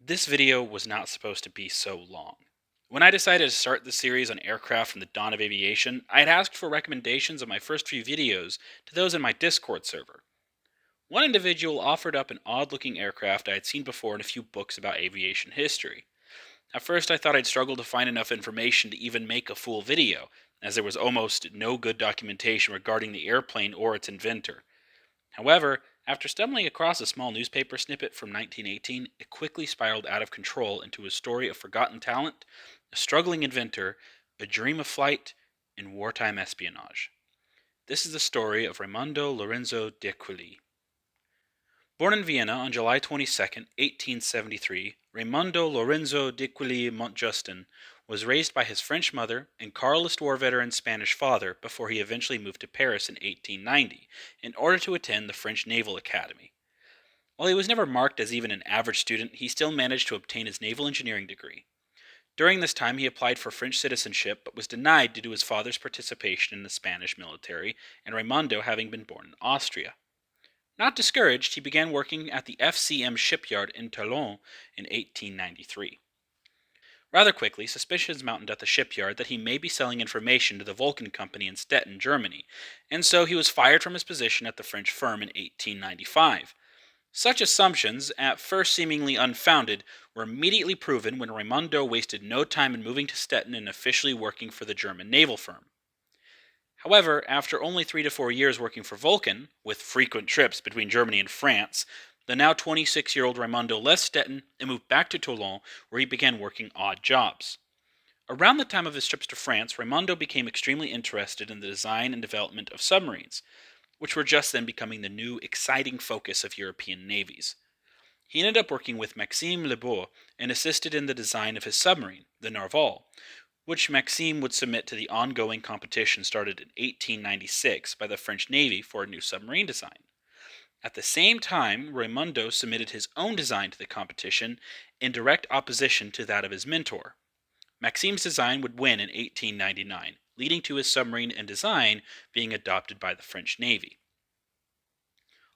This video was not supposed to be so long. When I decided to start the series on aircraft from the dawn of aviation, I had asked for recommendations of my first few videos to those in my Discord server. One individual offered up an odd looking aircraft I had seen before in a few books about aviation history. At first, I thought I'd struggle to find enough information to even make a full video, as there was almost no good documentation regarding the airplane or its inventor. However, after stumbling across a small newspaper snippet from 1918, it quickly spiraled out of control into a story of forgotten talent, a struggling inventor, a dream of flight, and wartime espionage. This is the story of Raimondo Lorenzo de Quilly. Born in Vienna on July 22, 1873, Raimondo Lorenzo de Quilly Montjustin was raised by his French mother and Carlist War veteran Spanish father before he eventually moved to Paris in 1890 in order to attend the French Naval Academy. While he was never marked as even an average student, he still managed to obtain his naval engineering degree. During this time, he applied for French citizenship but was denied due to his father's participation in the Spanish military and Raimondo having been born in Austria. Not discouraged, he began working at the FCM shipyard in Toulon in 1893. Rather quickly, suspicions mounted at the shipyard that he may be selling information to the Vulcan Company in Stettin, Germany, and so he was fired from his position at the French firm in 1895. Such assumptions, at first seemingly unfounded, were immediately proven when Raimondo wasted no time in moving to Stettin and officially working for the German naval firm. However, after only 3 to 4 years working for Vulcan, with frequent trips between Germany and France, the now 26-year-old Raimondo left Stettin and moved back to Toulon, where he began working odd jobs. Around the time of his trips to France, Raimondo became extremely interested in the design and development of submarines, which were just then becoming the new, exciting focus of European navies. He ended up working with Maxime Lebeau and assisted in the design of his submarine, the Narval, which Maxime would submit to the ongoing competition started in 1896 by the French Navy for a new submarine design. At the same time, Raimondo submitted his own design to the competition in direct opposition to that of his mentor. Maxime's design would win in 1899, leading to his submarine and design being adopted by the French Navy.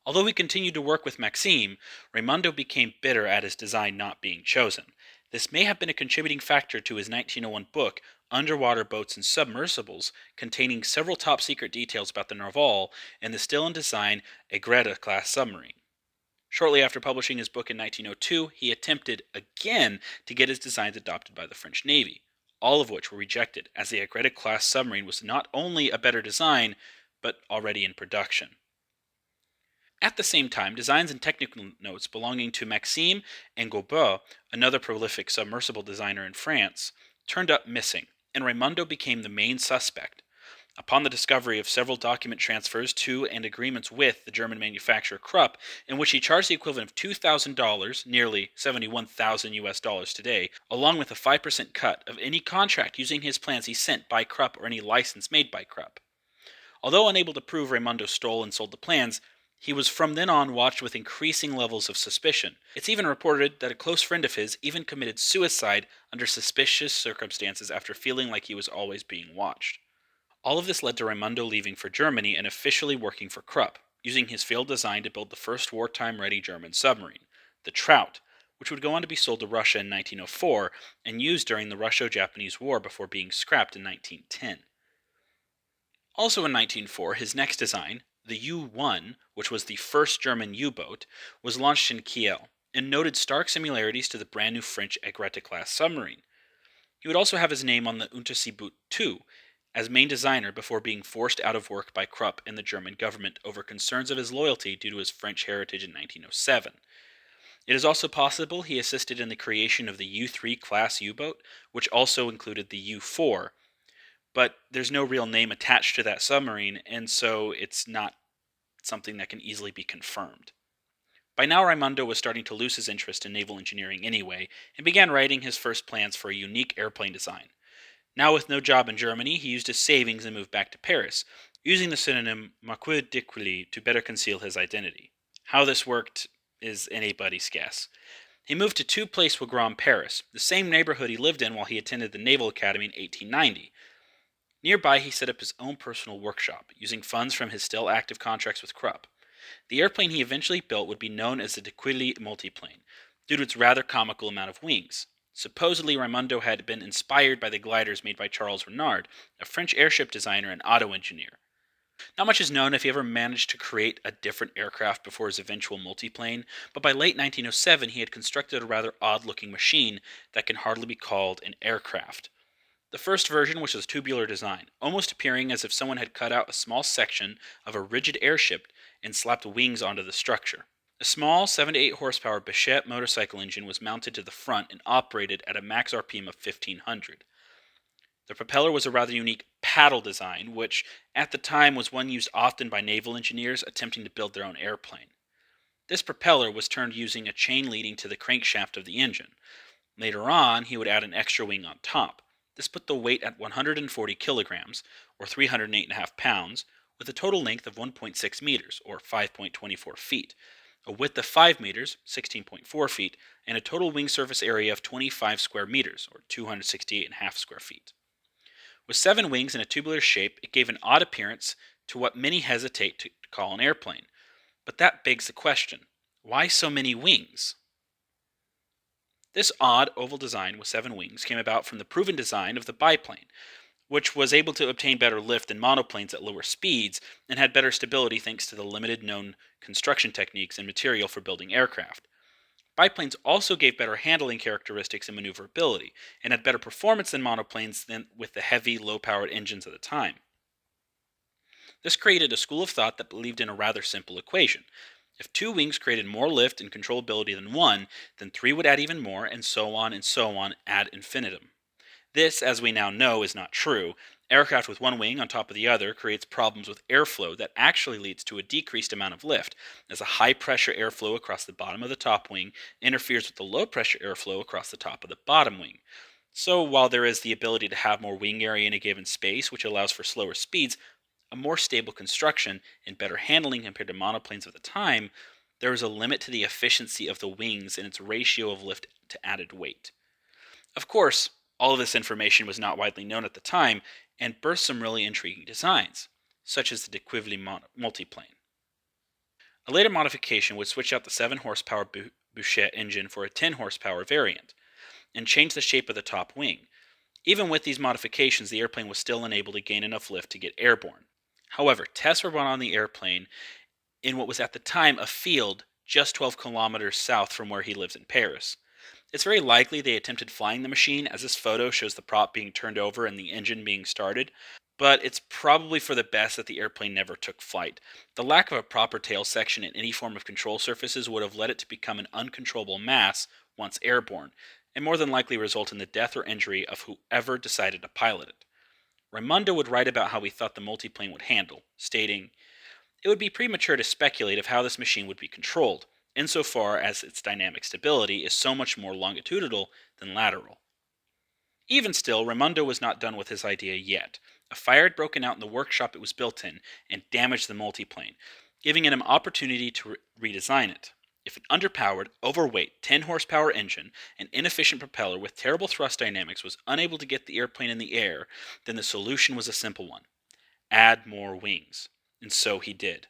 Although he continued to work with Maxime, Raimondo became bitter at his design not being chosen. This may have been a contributing factor to his 1901 book, Underwater Boats and Submersibles, containing several top secret details about the Narval and the still in design Aigrette class submarine. Shortly after publishing his book in 1902, he attempted again to get his designs adopted by the French Navy, all of which were rejected, as the Aigrette class submarine was not only a better design, but already in production. At the same time, designs and technical notes belonging to Maxime and Gobeau, another prolific submersible designer in France, turned up missing, and Raimondo became the main suspect. Upon the discovery of several document transfers to and agreements with the German manufacturer Krupp, in which he charged the equivalent of $2,000, nearly 71,000 US dollars today, along with a 5% cut of any contract using his plans he sent by Krupp or any license made by Krupp. Although unable to prove Raimondo stole and sold the plans, he was from then on watched with increasing levels of suspicion. It's even reported that a close friend of his even committed suicide under suspicious circumstances after feeling like he was always being watched. All of this led to Raimondo leaving for Germany and officially working for Krupp, using his failed design to build the first wartime-ready German submarine, the Trout, which would go on to be sold to Russia in 1904 and used during the Russo-Japanese War before being scrapped in 1910. Also in 1904, his next design, the U-1, which was the first German U-boat, was launched in Kiel, and noted stark similarities to the brand new French Aigrette-class submarine. He would also have his name on the Unterseeboot II as main designer before being forced out of work by Krupp and the German government over concerns of his loyalty due to his French heritage in 1907. It is also possible he assisted in the creation of the U-3 class U-boat, which also included the U-4, but there's no real name attached to that submarine, and so it's not something that can easily be confirmed. By now, Raimondo was starting to lose his interest in naval engineering anyway, and began writing his first plans for a unique airplane design. Now with no job in Germany, he used his savings and moved back to Paris, using the synonym Marquis de Quilly to better conceal his identity. How this worked is anybody's guess. He moved to Two Place Wagram, Paris, the same neighborhood he lived in while he attended the Naval Academy in 1890. Nearby, he set up his own personal workshop, using funds from his still active contracts with Krupp. The airplane he eventually built would be known as the de Quilly multiplane, due to its rather comical amount of wings. Supposedly, Raimondo had been inspired by the gliders made by Charles Renard, a French airship designer and auto engineer. Not much is known if he ever managed to create a different aircraft before his eventual multiplane, but by late 1907 he had constructed a rather odd looking machine that can hardly be called an aircraft. The first version was a tubular design, almost appearing as if someone had cut out a small section of a rigid airship and slapped wings onto the structure. A small 7 to 8 horsepower Bichette motorcycle engine was mounted to the front and operated at a max RPM of 1500. The propeller was a rather unique paddle design, which at the time was one used often by naval engineers attempting to build their own airplane. This propeller was turned using a chain leading to the crankshaft of the engine. Later on, he would add an extra wing on top. This put the weight at 140 kilograms, or 308.5 pounds, with a total length of 1.6 meters, or 5.24 feet, a width of 5 meters, 16.4 feet, and a total wing surface area of 25 square meters, or 268.5 square feet. With 7 wings in a tubular shape, it gave an odd appearance to what many hesitate to call an airplane. But that begs the question, why so many wings? This odd oval design with 7 wings came about from the proven design of the biplane, which was able to obtain better lift than monoplanes at lower speeds and had better stability thanks to the limited known construction techniques and material for building aircraft. Biplanes also gave better handling characteristics and maneuverability, and had better performance than monoplanes than with the heavy, low-powered engines of the time. This created a school of thought that believed in a rather simple equation. If 2 wings created more lift and controllability than 1, then 3 would add even more, and so on ad infinitum. This, as we now know, is not true. Aircraft with 1 wing on top of the other creates problems with airflow that actually leads to a decreased amount of lift, as a high-pressure airflow across the bottom of the top wing interferes with the low-pressure airflow across the top of the bottom wing. So while there is the ability to have more wing area in a given space, which allows for slower speeds, a more stable construction, and better handling compared to monoplanes of the time, there is a limit to the efficiency of the wings and its ratio of lift to added weight. Of course, all of this information was not widely known at the time and birthed some really intriguing designs, such as the de Quively multiplane. A later modification would switch out the 7 horsepower Bouchet engine for a 10 horsepower variant, and change the shape of the top wing. Even with these modifications, the airplane was still unable to gain enough lift to get airborne. However, tests were run on the airplane in what was at the time a field just 12 kilometers south from where he lives in Paris. It's very likely they attempted flying the machine, as this photo shows the prop being turned over and the engine being started, but it's probably for the best that the airplane never took flight. The lack of a proper tail section and any form of control surfaces would have led it to become an uncontrollable mass once airborne, and more than likely result in the death or injury of whoever decided to pilot it. Raimondo would write about how he thought the multiplane would handle, stating, "It would be premature to speculate of how this machine would be controlled, insofar as its dynamic stability is so much more longitudinal than lateral." Even still, Raimondo was not done with his idea yet. A fire had broken out in the workshop it was built in and damaged the multiplane, giving him an opportunity to redesign it. If an underpowered, overweight, 10 horsepower engine and inefficient propeller with terrible thrust dynamics was unable to get the airplane in the air, then the solution was a simple one: add more wings. And so he did.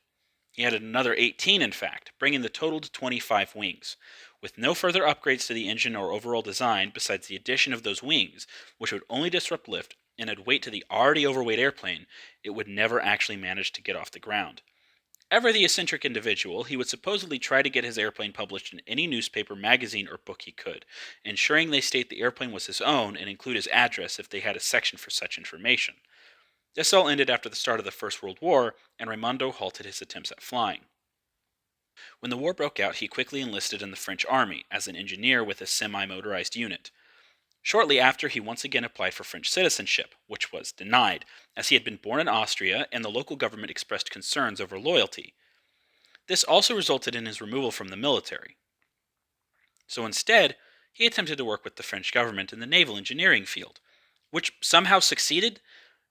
He added another 18, in fact, bringing the total to 25 wings. With no further upgrades to the engine or overall design besides the addition of those wings, which would only disrupt lift and add weight to the already overweight airplane, it would never actually manage to get off the ground. Ever the eccentric individual, he would supposedly try to get his airplane published in any newspaper, magazine, or book he could, ensuring they state the airplane was his own and include his address if they had a section for such information. This all ended after the start of the First World War, and Raimondo halted his attempts at flying. When the war broke out, he quickly enlisted in the French army as an engineer with a semi-motorized unit. Shortly after, he once again applied for French citizenship, which was denied, as he had been born in Austria and the local government expressed concerns over loyalty. This also resulted in his removal from the military. So instead, he attempted to work with the French government in the naval engineering field, which somehow succeeded.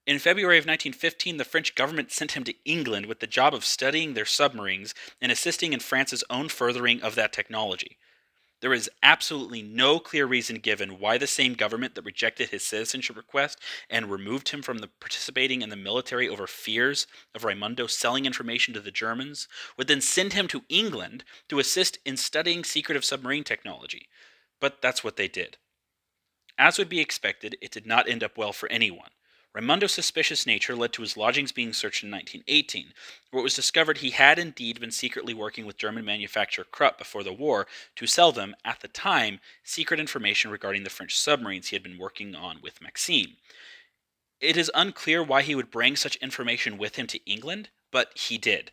In February of 1915, the French government sent him to England with the job of studying their submarines and assisting in France's own furthering of that technology. There is absolutely no clear reason given why the same government that rejected his citizenship request and removed him from participating in the military over fears of Raimundo selling information to the Germans would then send him to England to assist in studying secretive submarine technology. But that's what they did. As would be expected, it did not end up well for anyone. Raimundo's suspicious nature led to his lodgings being searched in 1918, where it was discovered he had indeed been secretly working with German manufacturer Krupp before the war to sell them, at the time, secret information regarding the French submarines he had been working on with Maxime. It is unclear why he would bring such information with him to England, but he did.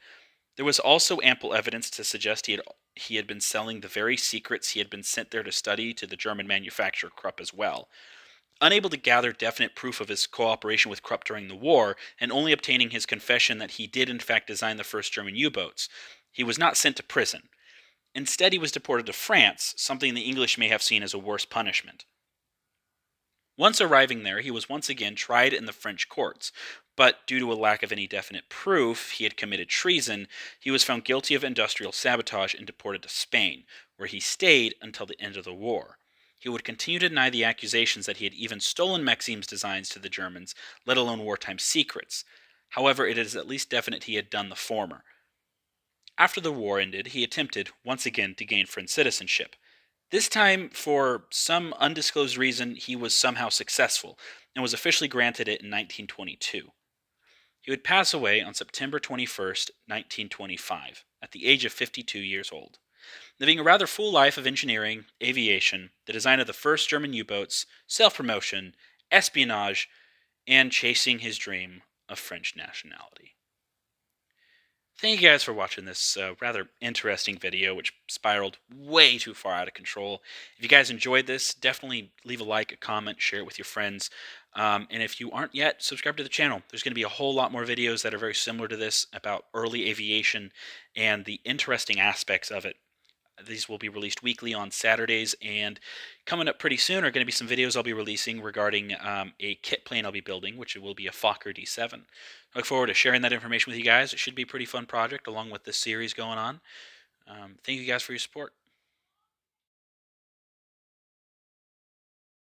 There was also ample evidence to suggest he had been selling the very secrets he had been sent there to study to the German manufacturer Krupp as well. Unable to gather definite proof of his cooperation with Krupp during the war, and only obtaining his confession that he did in fact design the first German U-boats, he was not sent to prison. Instead, he was deported to France, something the English may have seen as a worse punishment. Once arriving there, he was once again tried in the French courts, but due to a lack of any definite proof he had committed treason, he was found guilty of industrial sabotage and deported to Spain, where he stayed until the end of the war. He would continue to deny the accusations that he had even stolen Maxime's designs to the Germans, let alone wartime secrets. However, it is at least definite he had done the former. After the war ended, he attempted, once again, to gain French citizenship. This time, for some undisclosed reason, he was somehow successful, and was officially granted it in 1922. He would pass away on September 21st, 1925, at the age of 52 years old, living a rather full life of engineering, aviation, the design of the first German U-boats, self-promotion, espionage, and chasing his dream of French nationality. Thank you guys for watching this rather interesting video, which spiraled way too far out of control. If you guys enjoyed this, definitely leave a like, a comment, share it with your friends. And if you aren't yet, subscribe to the channel. There's going to be a whole lot more videos that are very similar to this about early aviation and the interesting aspects of it. These will be released weekly on Saturdays, and coming up pretty soon are going to be some videos I'll be releasing regarding a kit plane I'll be building, which will be a Fokker D7. I look forward to sharing that information with you guys. It should be a pretty fun project along with this series going on. Thank you guys for your support.